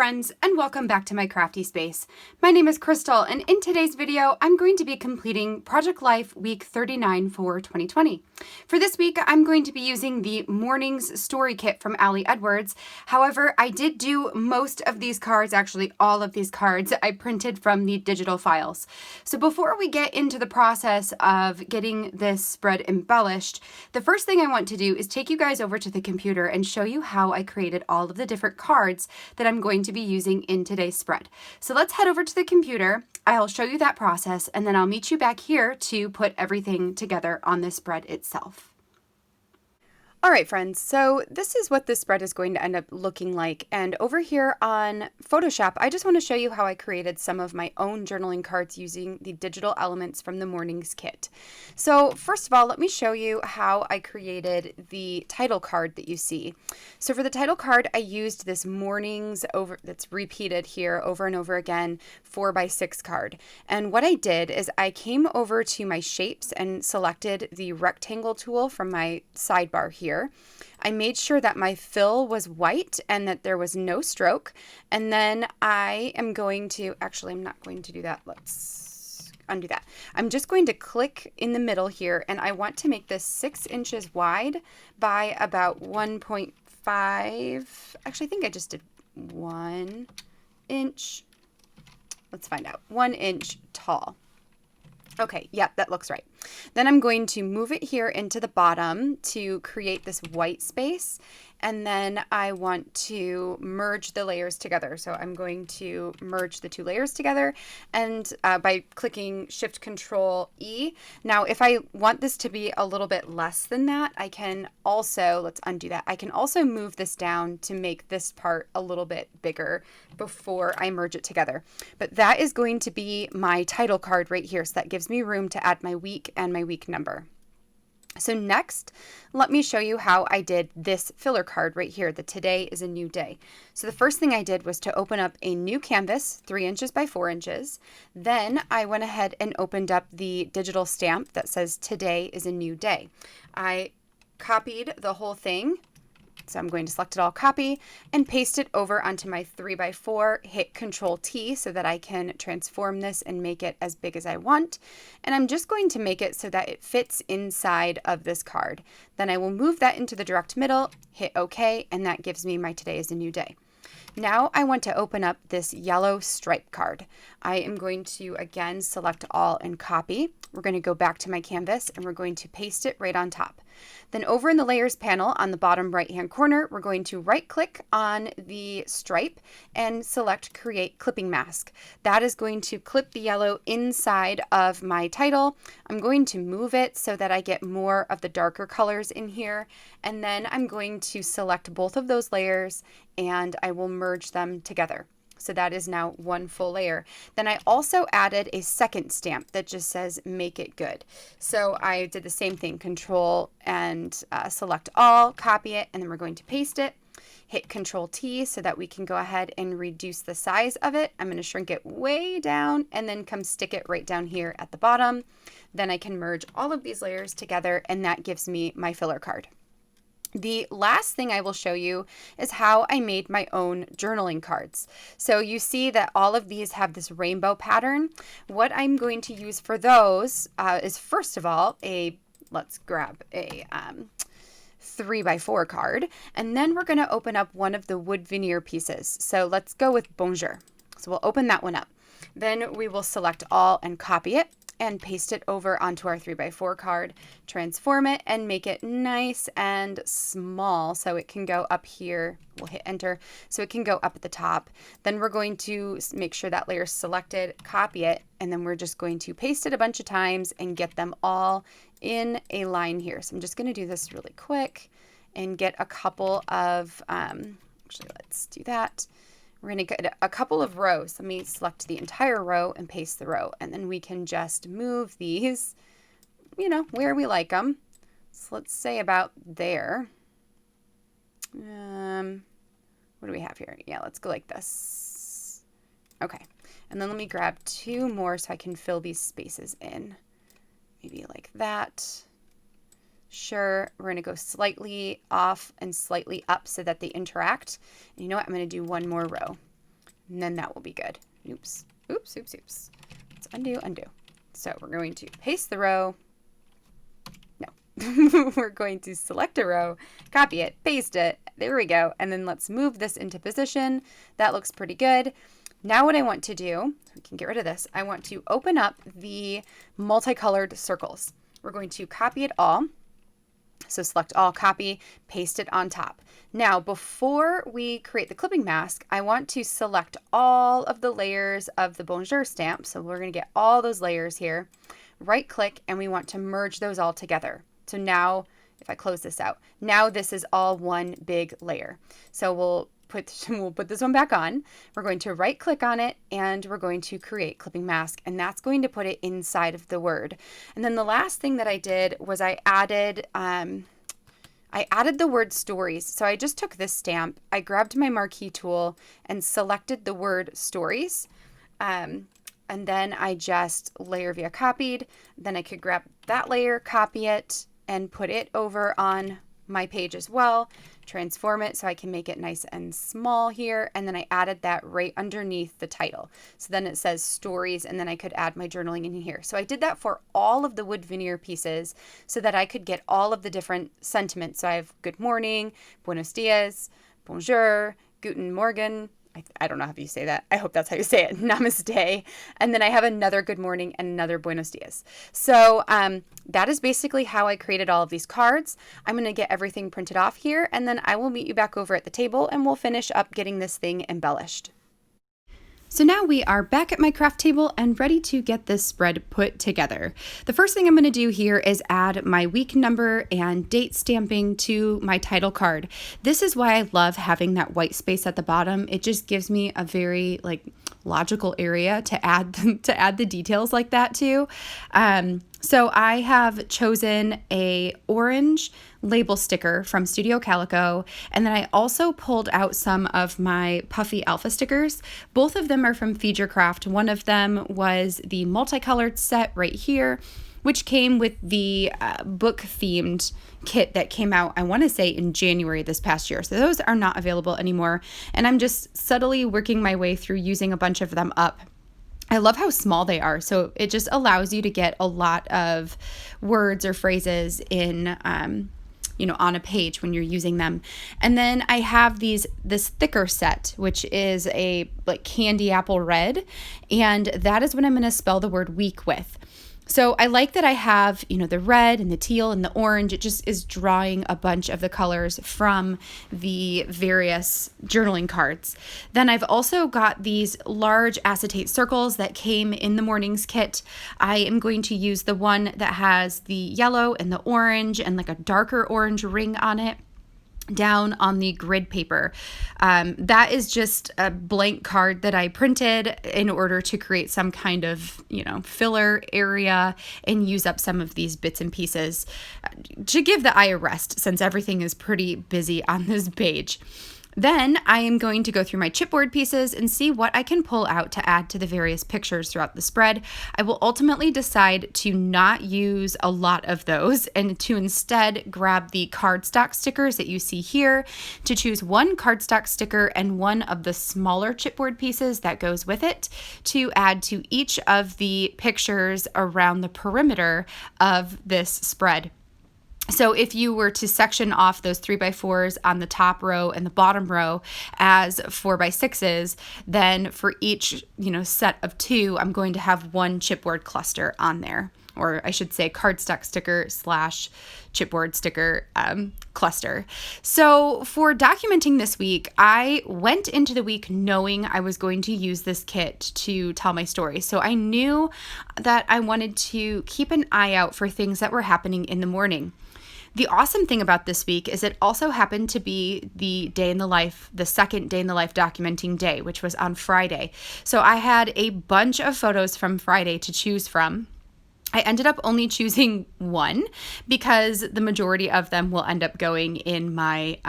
friends, and welcome back to my crafty space. My name is Crystal, and in today's video, I'm going to be completing Project Life Week 39 for 2020. For this week, I'm going to be using the Mornings Story Kit from Ali Edwards. However, I did do most of these cards, actually all of these cards, I printed from the digital files. So before we get into the process of getting this spread embellished, the first thing I want to do is take you guys over to the computer and show you how I created all of the different cards that I'm going to be using in today's spread. So let's head over to the computer. I'll show you that process, and then I'll meet you back here to put everything together on the spread itself. All right, friends, so this is what this spread is going to end up looking like. And over here on Photoshop, I just want to show you how I created some of my own journaling cards using the digital elements from the Mornings kit. So first of all, let me show you how I created the title card that you see. So for the title card, I used this Mornings that's repeated here over and over again, 4x6 card. And what I did is I came over to my shapes and selected the rectangle tool from my sidebar here. I made sure that my fill was white and that there was no stroke. And then I am going to, actually, I'm not going to do that. Let's undo that. I'm just going to click in the middle here, and I want to make this 6 inches wide by about 1.5. Actually, I think I just did 1 inch. Let's find out. 1 inch tall. Okay, yeah, that looks right. Then I'm going to move it here into the bottom to create this white space. And then I want to merge the layers together. So I'm going to merge the two layers together and by clicking Shift Control E. Now, if I want this to be a little bit less than that, I can also, let's undo that. I can also move this down to make this part a little bit bigger before I merge it together. But that is going to be my title card right here. So that gives me room to add my week and my week number. So next, let me show you how I did this filler card right here, the Today is a New Day. So the first thing I did was to open up a new canvas, 3 inches by 4 inches. Then I went ahead and opened up the digital stamp that says Today is a New Day. I copied the whole thing. So I'm going to select it all, copy, and paste it over onto my 3x4, hit Control T so that I can transform this and make it as big as I want. And I'm just going to make it so that it fits inside of this card. Then I will move that into the direct middle, hit OK, and that gives me my Today is a New Day. Now I want to open up this yellow stripe card. I am going to again select all and copy. We're going to go back to my canvas and we're going to paste it right on top. Then over in the layers panel on the bottom right hand corner, we're going to right click on the stripe and select create clipping mask. That is going to clip the yellow inside of my title. I'm going to move it so that I get more of the darker colors in here. And then I'm going to select both of those layers and I will merge them together. So that is now one full layer. Then I also added a second stamp that just says make it good. So I did the same thing, Control and select all, copy it, and then we're going to paste it. Hit Control T so that we can go ahead and reduce the size of it. I'm going to shrink it way down and then come stick it right down here at the bottom. Then I can merge all of these layers together and that gives me my filler card. The last thing I will show you is how I made my own journaling cards. So you see that all of these have this rainbow pattern. What I'm going to use for those is first of all, let's grab a 3x4 card, and then we're going to open up one of the wood veneer pieces. So let's go with Bonjour. So we'll open that one up. Then we will select all and copy it and paste it over onto our 3x4 card, transform it and make it nice and small so it can go up here. We'll hit enter so it can go up at the top. Then we're going to make sure that layer is selected, copy it, and then we're just going to paste it a bunch of times and get them all in a line here. So I'm just going to do this really quick and get a couple of, actually let's do that. We're going to get a couple of rows. Let me select the entire row and paste the row. And then we can just move these, where we like them. So let's say about there. What do we have here? Yeah, let's go like this. Okay. And then let me grab 2 more so I can fill these spaces in. Maybe like that. Sure, we're going to go slightly off and slightly up so that they interact. And you know what? I'm going to do one more row. and then that will be good. Oops, oops, oops, oops. Let's undo, undo. So we're going to paste the row. No, we're going to select a row, copy it, paste it. There we go. And then let's move this into position. That looks pretty good. Now what I want to do, we can get rid of this. I want to open up the multicolored circles. We're going to copy it all. So select all, copy, paste it on top. Now, before we create the clipping mask, I want to select all of the layers of the Bonjour stamp. So we're going to get all those layers here. Right click, and we want to merge those all together. So now, if I close this out, now this is all one big layer. So we'll put this one back on. We're going to right click on it, and we're going to create clipping mask, and that's going to put it inside of the word. And then the last thing that I did was I added the word stories. So I just took this stamp, I grabbed my marquee tool and selected the word stories. And then I just layer via copied. Then I could grab that layer, copy it, and put it over on my page as well. Transform it so I can make it nice and small here. And then I added that right underneath the title. So then it says stories, and then I could add my journaling in here. So I did that for all of the wood veneer pieces so that I could get all of the different sentiments. So I have good morning, buenos dias, bonjour, guten morgen. I don't know how you say that. I hope that's how you say it. Namaste. And then I have another good morning and another buenos dias. So that is basically how I created all of these cards. I'm going to get everything printed off here, and then I will meet you back over at the table, and we'll finish up getting this thing embellished. So now we are back at my craft table and ready to get this spread put together. The first thing I'm going to do here is add my week number and date stamping to my title card. This is why I love having that white space at the bottom. It just gives me a very logical area to add the details like that to. So I have chosen a orange label sticker from Studio Calico, and then I also pulled out some of my puffy alpha stickers. Both of them are from Featurecraft. One of them was the multicolored set right here, which came with the book-themed kit that came out, I want to say, in January this past year. So those are not available anymore, and I'm just subtly working my way through using a bunch of them up. I love how small they are, so it just allows you to get a lot of words or phrases in, on a page when you're using them. And then I have this thicker set, which is a candy apple red, and that is what I'm going to spell the word week with. So I like that I have, the red and the teal and the orange. It just is drawing a bunch of the colors from the various journaling cards. Then I've also got these large acetate circles that came in the morning's kit. I am going to use the one that has the yellow and the orange and a darker orange ring on it down on the grid paper. That is just a blank card that I printed in order to create some kind of, filler area and use up some of these bits and pieces to give the eye a rest, since everything is pretty busy on this page. Then I am going to go through my chipboard pieces and see what I can pull out to add to the various pictures throughout the spread. I will ultimately decide to not use a lot of those and to instead grab the cardstock stickers that you see here, to choose one cardstock sticker and one of the smaller chipboard pieces that goes with it to add to each of the pictures around the perimeter of this spread. So if you were to section off those 3x4s on the top row and the bottom row as 4x6s, then for each, set of two, I'm going to have one chipboard cluster on there, or I should say cardstock sticker / chipboard sticker cluster. So for documenting this week, I went into the week knowing I was going to use this kit to tell my story. So I knew that I wanted to keep an eye out for things that were happening in the morning. The awesome thing about this week is it also happened to be the second day in the life documenting day, which was on Friday. So I had a bunch of photos from Friday to choose from. I ended up only choosing one because the majority of them will end up going in my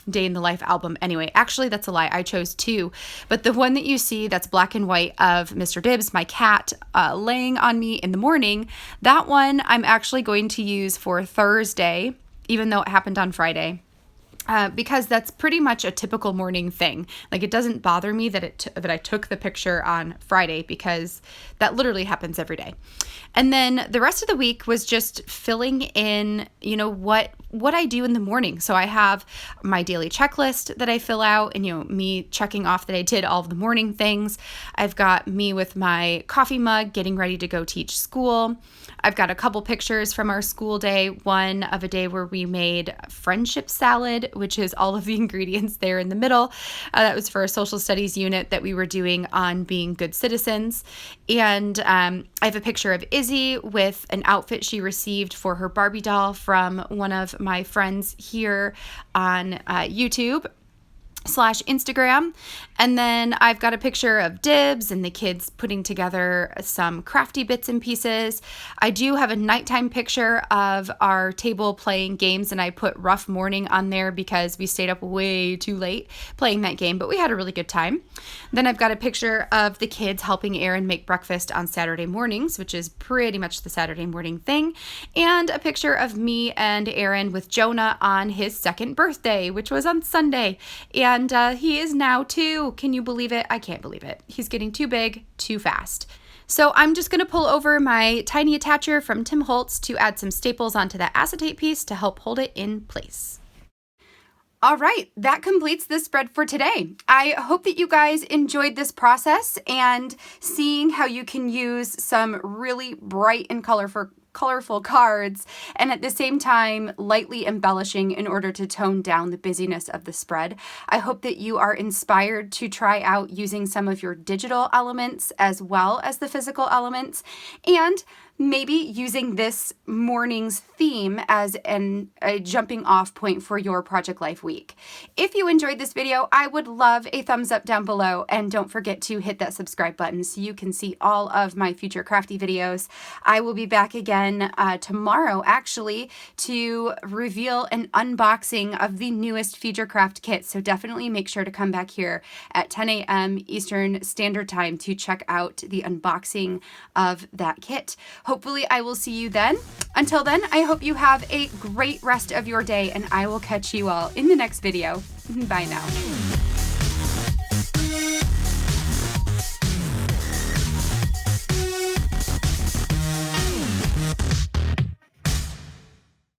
day in the life album anyway. Actually, that's a lie. I chose two, but the one that you see that's black and white of Mr. Dibbs, my cat, laying on me in the morning, that one I'm actually going to use for Thursday, even though it happened on Friday. because that's pretty much a typical morning thing. Like, it doesn't bother me that that I took the picture on Friday, because that literally happens every day. And then the rest of the week was just filling in, what I do in the morning. So I have my daily checklist that I fill out, and, me checking off that I did all of the morning things. I've got me with my coffee mug getting ready to go teach school. I've got a couple pictures from our school day, one of a day where we made friendship salad, which is all of the ingredients there in the middle. That was for a social studies unit that we were doing on being good citizens. And I have a picture of Izzy with an outfit she received for her Barbie doll from one of my friends here on YouTube/Instagram. And then I've got a picture of Dibs and the kids putting together some crafty bits and pieces. I do have a nighttime picture of our table playing games, and I put rough morning on there because we stayed up way too late playing that game, but we had a really good time. Then I've got a picture of the kids helping Aaron make breakfast on Saturday mornings, which is pretty much the Saturday morning thing, and a picture of me and Aaron with Jonah on his second birthday, which was on Sunday. And he is now 2. Can you believe it? I can't believe it. He's getting too big, too fast. So I'm just going to pull over my tiny attacher from Tim Holtz to add some staples onto that acetate piece to help hold it in place. All right, that completes the spread for today. I hope that you guys enjoyed this process and seeing how you can use some really bright and colorful cards, and at the same time lightly embellishing in order to tone down the busyness of the spread. I hope that you are inspired to try out using some of your digital elements as well as the physical elements, and maybe using this morning's theme as a jumping off point for your Project Life week. If you enjoyed this video, I would love a thumbs up down below, and don't forget to hit that subscribe button so you can see all of my future crafty videos. I will be back again tomorrow, actually, to reveal an unboxing of the newest Future Craft kit, so definitely make sure to come back here at 10 a.m. Eastern Standard Time to check out the unboxing of that kit. Hopefully I will see you then. Until then, I hope you have a great rest of your day, and I will catch you all in the next video. Bye now.